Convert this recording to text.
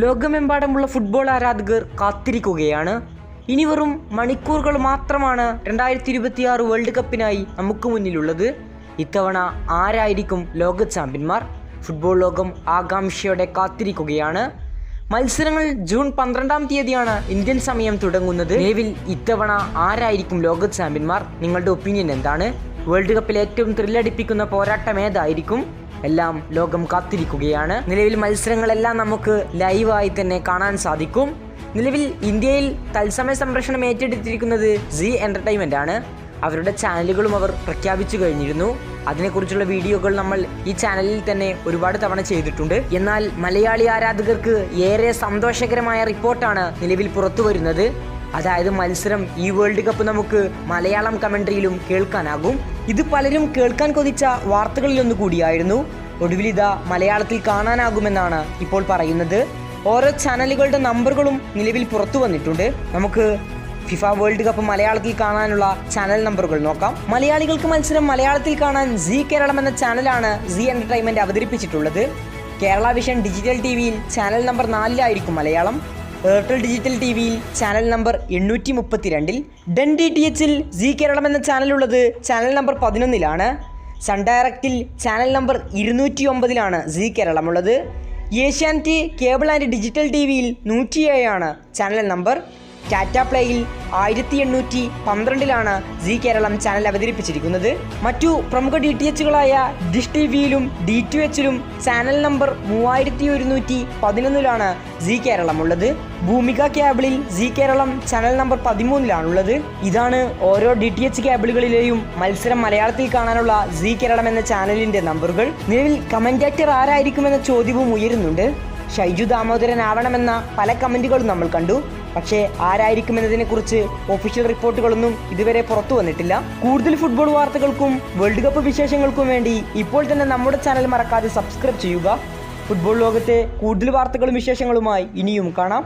ലോകമെമ്പാടുമുള്ള ഫുട്ബോൾ ആരാധകർ കാത്തിരിക്കുകയാണ്. ഇനി വെറും മണിക്കൂറുകൾ മാത്രമാണ് 2026 വേൾഡ് കപ്പിനായി നമുക്ക് മുന്നിലുള്ളത്. ഇത്തവണ ആരായിരിക്കും ലോക ചാമ്പ്യന്മാർ? ഫുട്ബോൾ ലോകം ആകാംക്ഷയോടെ കാത്തിരിക്കുകയാണ്. മത്സരങ്ങൾ ജൂൺ 12-ാം തീയതിയാണ് ഇന്ത്യൻ സമയം തുടങ്ങുന്നത്. നിലവിൽ ഇത്തവണ ആരായിരിക്കും ലോക ചാമ്പ്യന്മാർ? നിങ്ങളുടെ ഒപ്പീനിയൻ എന്താണ്? വേൾഡ് കപ്പിൽ ഏറ്റവും ത്രില്ലടിപ്പിക്കുന്ന പോരാട്ടം ഏതായിരിക്കും? എല്ലാം ലോകം കാത്തിരിക്കുകയാണ്. നിലവിൽ മത്സരങ്ങളെല്ലാം നമുക്ക് ലൈവായി തന്നെ കാണാൻ സാധിക്കും. നിലവിൽ ഇന്ത്യയിൽ തത്സമയ സംപ്രേഷണം ഏറ്റെടുത്തിരിക്കുന്നത് സീ എൻ്റർടൈൻമെൻ്റ് ആണ്. അവരുടെ ചാനലുകളും അവർ പ്രഖ്യാപിച്ചു കഴിഞ്ഞിരുന്നു. അതിനെക്കുറിച്ചുള്ള വീഡിയോകൾ നമ്മൾ ഈ ചാനലിൽ തന്നെ ഒരുപാട് തവണ ചെയ്തിട്ടുണ്ട്. എന്നാൽ മലയാളി ആരാധകർക്ക് ഏറെ സന്തോഷകരമായ റിപ്പോർട്ടാണ് നിലവിൽ പുറത്തു വരുന്നത്. അതായത് മത്സരം ഈ വേൾഡ് കപ്പ് നമുക്ക് മലയാളം കമൻട്രിയിലും കേൾക്കാനാകും. ഇത് പലരും കേൾക്കാൻ കൊതിച്ച വാർത്തകളിലൊന്നു കൂടിയായിരുന്നു. ഒടുവിൽ ഇതാ മലയാളത്തിൽ കാണാനാകുമെന്നാണ് ഇപ്പോൾ പറയുന്നത്. ഓരോ ചാനലുകളുടെ നമ്പറുകളും നിലവിൽ പുറത്തു വന്നിട്ടുണ്ട്. നമുക്ക് ഫിഫ വേൾഡ് കപ്പ് മലയാളത്തിൽ കാണാനുള്ള ചാനൽ നമ്പറുകൾ നോക്കാം. മലയാളികൾക്ക് മത്സരം മലയാളത്തിൽ കാണാൻ സീ കേരളം എന്ന ചാനലാണ് സീ എൻ്റർടൈൻമെൻറ്റ് അവതരിപ്പിച്ചിട്ടുള്ളത്. കേരള വിഷൻ ഡിജിറ്റൽ ടിവിയിൽ ചാനൽ നമ്പർ 4-ലായിരിക്കും മലയാളം. എയർടെൽ ഡിജിറ്റൽ ടിവിയിൽ ചാനൽ നമ്പർ 832-ൽ. ഡെൻ DTHൽ സീ കേരളം എന്ന ചാനലുള്ളത് ചാനൽ നമ്പർ 11-ലാണ്. സൺ ഡയറക്റ്റിൽ ചാനൽ നമ്പർ 209-ലാണ് സീ കേരളം ഉള്ളത്. ഏഷ്യാനെറ്റ് കേബിൾ ആൻഡ് ഡിജിറ്റൽ ടിവിയിൽ 107 ചാനൽ നമ്പർ. ടാറ്റ പ്ലേയിൽ 1812-ലാണ് സീ കേരളം ചാനൽ അവതരിപ്പിച്ചിരിക്കുന്നത്. മറ്റു പ്രമുഖ DTHകളായ ഡിഷ് ടിവിയിലും D2Hലും ചാനൽ നമ്പർ 3111-ലാണ് സീ കേരളം ഉള്ളത്. ഭൂമിക കേബിളിൽ സീ കേരളം ചാനൽ നമ്പർ 13-ലാണുള്ളത്. ഇതാണ് ഓരോ DTH കേബിളുകളിലെയും മത്സരം മലയാളത്തിൽ കാണാനുള്ള സീ കേരളം എന്ന ചാനലിൻ്റെ നമ്പറുകൾ. നിലവിൽ കമൻറ്റേറ്റർ ആരായിരിക്കുമെന്ന ചോദ്യവും ഉയരുന്നുണ്ട്. ഷൈജു ദാമോദരൻ ആവണമെന്ന പല കമൻറ്റുകളും നമ്മൾ കണ്ടു. പക്ഷേ ആരായിരിക്കുമെന്നതിനെക്കുറിച്ച് ഒഫീഷ്യൽ റിപ്പോർട്ടുകളൊന്നും ഇതുവരെ പുറത്തു വന്നിട്ടില്ല. കൂടുതൽ ഫുട്ബോൾ വാർത്തകൾക്കും വേൾഡ് കപ്പ് വിശേഷങ്ങൾക്കും വേണ്ടി ഇപ്പോൾ തന്നെ നമ്മുടെ ചാനൽ മറക്കാതെ സബ്സ്ക്രൈബ് ചെയ്യുക. ഫുട്ബോൾ ലോകത്തെ കൂടുതൽ വാർത്തകളും വിശേഷങ്ങളുമായി ഇനിയും കാണാം.